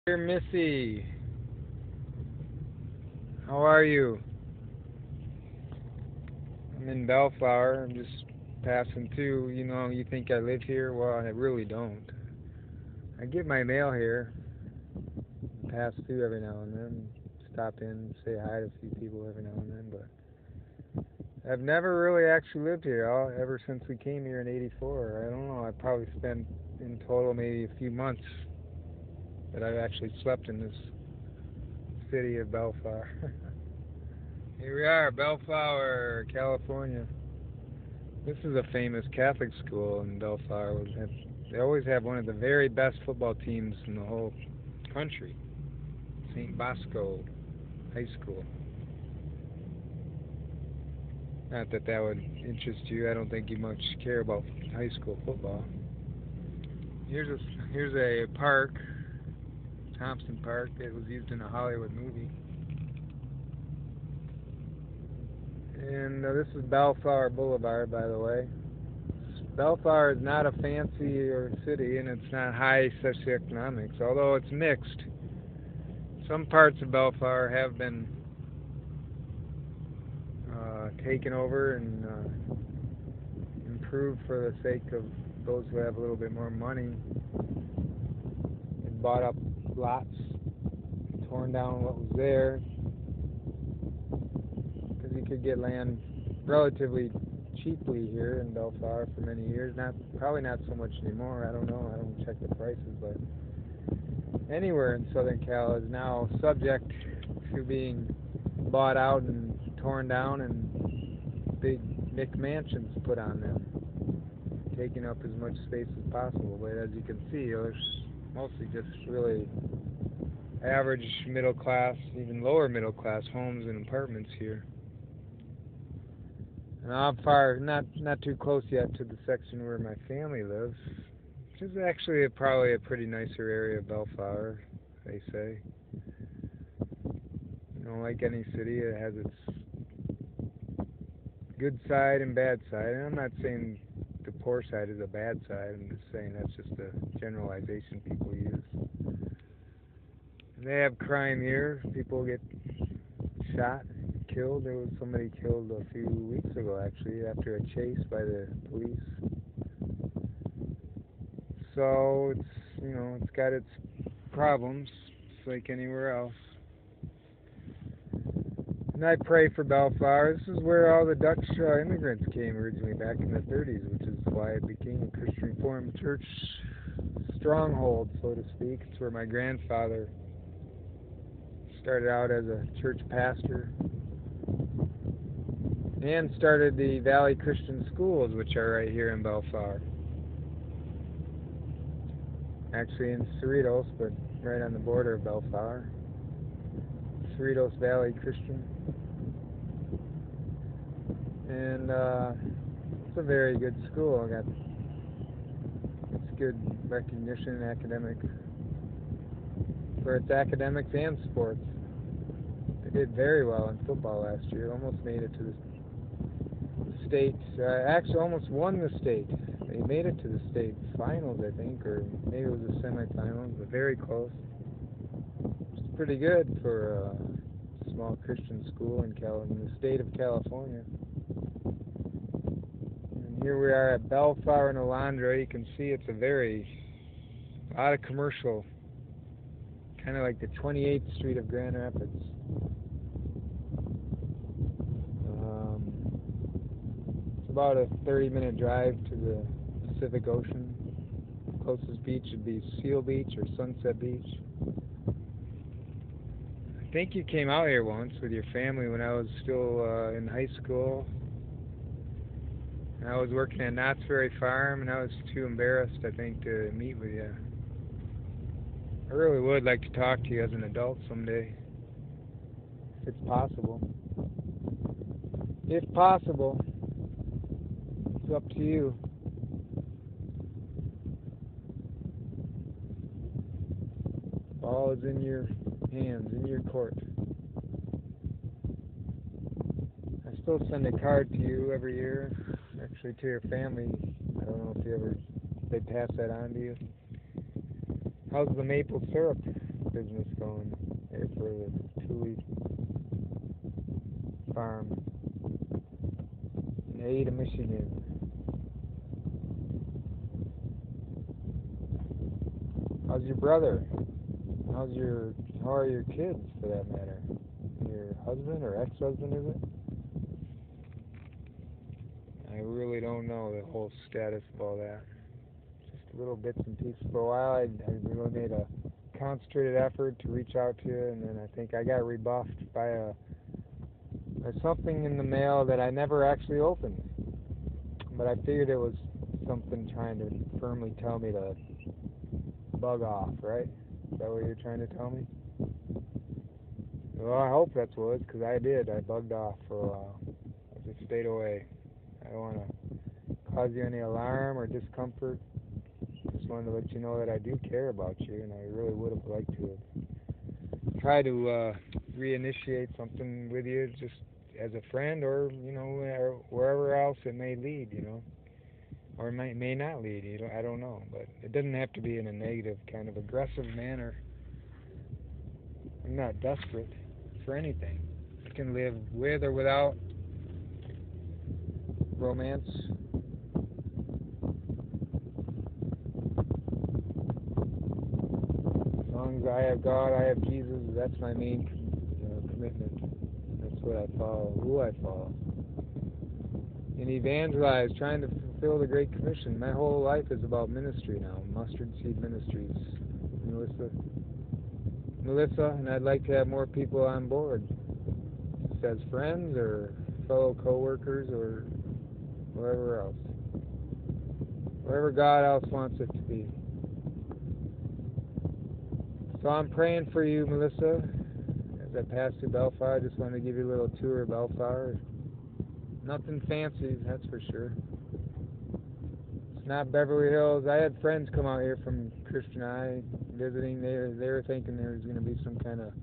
Dear Missy, how are you? I'm in Bellflower. I'm just passing through. You think I live here? Well, I really don't. I get my mail here, pass through every now and then, stop in, say hi to a few people every now and then, but I've never really actually lived here ever since we came here in '84. I don't know. I probably spent in total maybe a few months that I've actually slept in this city of Bellflower. Here we are, Bellflower, California. This is a famous Catholic school in Bellflower. They always have one of the very best football teams in the whole country. St. Bosco High School. Not that that would interest you. I don't think you much care about high school football. Here's a park, Thompson Park. It was used in a Hollywood movie. And this is Bellflower Boulevard, by the way. Bellflower is not a fancy city, and it's not high socioeconomics, although it's mixed. Some parts of Bellflower have been taken over and improved for the sake of those who have a little bit more money. And bought up lots, torn down what was there, because you could get land relatively cheaply here in Bellflower for many years. Probably not so much anymore. I don't know. I don't check the prices, but anywhere in Southern Cal is now subject to being bought out and torn down and big McMansions put on them, taking up as much space as possible. But as you can see, there's mostly just really average middle class, even lower middle class homes and apartments here. And I'm not too close yet to the section where my family lives, which is actually probably a pretty nicer area of Bellflower, they say. Like any city, it has its good side and bad side. And I'm not saying the poor side is a bad side. I'm just saying that's just a generalization people use. And they have crime here. People get shot, killed. There was somebody killed a few weeks ago, actually, after a chase by the police. So it's got its problems, just like anywhere else. And I pray for Bellflower. This is where all the Dutch immigrants came originally back in the 30s, which is why it became a Christian Reformed church stronghold, so to speak. It's where my grandfather started out as a church pastor and started the Valley Christian Schools, which are right here in Bellflower. Actually in Cerritos, but right on the border of Bellflower. Cerritos Valley Christian. And it's a very good school. It's good recognition in for its academics and sports. They did very well in football last year. Almost made it to the state. Actually, almost won the state. They made it to the state finals, I think, or maybe it was the semifinals, but very close. It's pretty good for a small Christian school in the state of California. And here we are at Bellflower and Alondra. You can see it's a lot of commercial, kind of like the 28th Street of Grand Rapids. It's about a 30-minute drive to the Pacific Ocean. Closest beach would be Seal Beach or Sunset Beach. I think you came out here once with your family when I was still in high school. And I was working at Knott's Berry Farm, and I was too embarrassed, I think, to meet with you. I really would like to talk to you as an adult someday, if it's possible. If possible, it's up to you. The ball is in your hands, in your court. I still send a card to you every year, actually to your family. I don't know if they pass that on to you. How's the maple syrup? business going there for the THEULE farm in Ada, Michigan. How's your brother? How are your kids, for that matter? Your husband or ex-husband, is it? I really don't know the whole status of all that. Just little bits and pieces. For a while, I really made a concentrated effort to reach out to you, and then I think I got rebuffed by something in the mail that I never actually opened. But I figured it was something trying to firmly tell me to bug off, right? Is that what you're trying to tell me? Well, I hope that's what it was, because I did. I bugged off for a while. I just stayed away. I don't want to cause you any alarm or discomfort. Just wanted to let you know that I do care about you, and I really would have liked to try to reinitiate something with you, just as a friend, or wherever else it may lead, or it may not lead. I don't know, but it doesn't have to be in a negative, kind of aggressive manner. I'm not desperate for anything. I can live with or without romance. As long as I have God, I have Jesus. That's my main commitment. That's what I follow, who I follow. And evangelize, trying to fulfill the Great Commission. My whole life is about ministry now. Mustard Seed Ministries. Melissa, and I'd like to have more people on board, just as friends or fellow co-workers or wherever else. Wherever God else wants it to be. So I'm praying for you, Melissa. As I pass through Bellflower, I just wanted to give you a little tour of Bellflower. Nothing fancy, that's for sure. It's not Beverly Hills. I had friends come out here from Christian Eye visiting. They were thinking there was going to be some kind of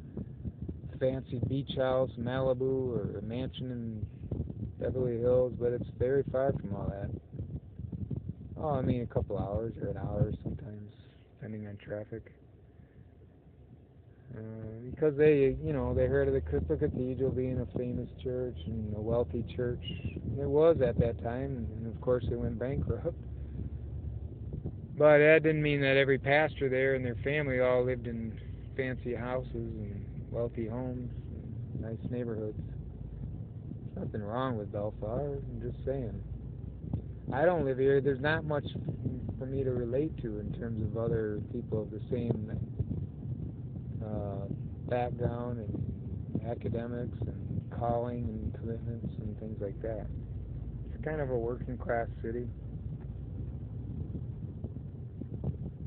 fancy beach house, Malibu, or a mansion in Beverly Hills, but it's very far from all that. Oh, I mean a couple hours or an hour sometimes, depending on traffic. Because they heard of the Crystal Cathedral being a famous church and a wealthy church. It was at that time, and of course it went bankrupt. But that didn't mean that every pastor there and their family all lived in fancy houses and wealthy homes and nice neighborhoods. There's nothing wrong with Bellflower, I'm just saying. I don't live here. There's not much for me to relate to in terms of other people of the same background and academics and calling and commitments and things like that. It's kind of a working class city.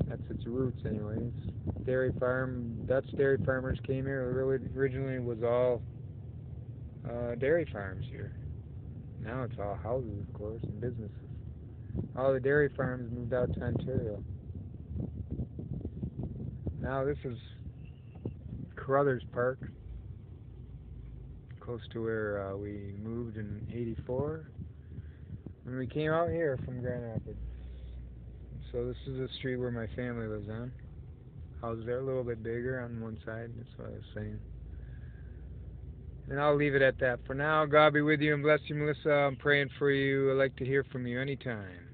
That's its roots anyways. Dutch dairy farmers came here. Originally was all dairy farms here. Now it's all houses, of course, and businesses. All the dairy farms moved out to Ontario. Now this is Carruthers Park, close to where we moved in '84 when we came out here from Grand Rapids. So this is the street where my family lives on. Houses are a little bit bigger on one side, that's what I was saying. And I'll leave it at that for now. God be with you and bless you, Melissa. I'm praying for you. I'd like to hear from you anytime.